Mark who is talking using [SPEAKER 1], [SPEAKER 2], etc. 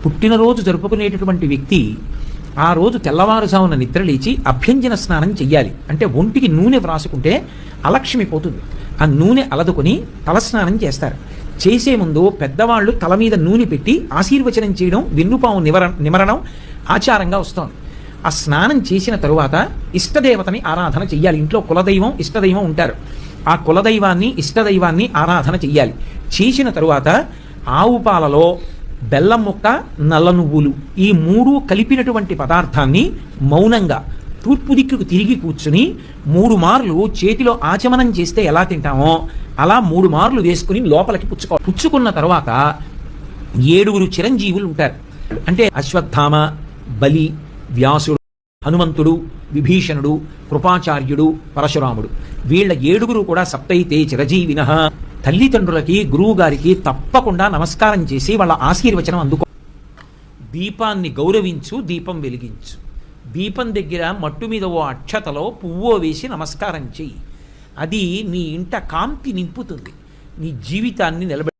[SPEAKER 1] పుట్టినరోజు జరుపుకునేటటువంటి వ్యక్తి ఆ రోజు తెల్లవారుజామున నిద్రలేచి అభ్యంజన స్నానం చెయ్యాలి. అంటే ఒంటికి నూనె వ్రాసుకుంటే అలక్ష్మి పోతుంది. ఆ నూనె అలదుకొని తలస్నానం చేస్తారు. చేసే ముందు పెద్దవాళ్ళు తల మీద నూనె పెట్టి ఆశీర్వచనం చేయడం, వెన్నుపాము నిమరణం ఆచారంగా వస్తోంది. ఆ స్నానం చేసిన తరువాత ఇష్టదేవతని ఆరాధన చెయ్యాలి. ఇంట్లో కులదైవం ఇష్టదైవం ఉంటారు. ఆ కులదైవాన్ని ఇష్టదైవాన్ని ఆరాధన చెయ్యాలి. చేసిన తరువాత ఆవు పాలలో బెల్లం ముక్క, నల్ల నువ్వులు ఈ మూడు కలిపినటువంటి పదార్థాన్ని మౌనంగా తూర్పు దిక్కుకు తిరిగి కూర్చుని 3 మార్లు చేతిలో ఆచమనం చేస్తే ఎలా తింటామో అలా 3 మార్లు వేసుకుని లోపలికి పుచ్చుకున్న తర్వాత 7 చిరంజీవులు ఉంటారు. అంటే అశ్వత్థామ, బలి, వ్యాసుడు, హనుమంతుడు, విభీషణుడు, కృపాచార్యుడు, పరశురాముడు. వీళ్ళ 7 కూడా సప్తైతే చిరజీవినః. తల్లిదండ్రులకి, గురువు గారికి తప్పకుండా నమస్కారం చేసి వాళ్ళ ఆశీర్వచనం అందుకో. దీపాన్ని గౌరవించు, దీపం వెలిగించు. దీపం దగ్గర మట్టు మీద ఓ అక్షతలో పువ్వో వేసి నమస్కారం చెయ్యి. అది నీ ఇంట కాంతి నింపుతుంది, నీ జీవితాన్ని నిలబె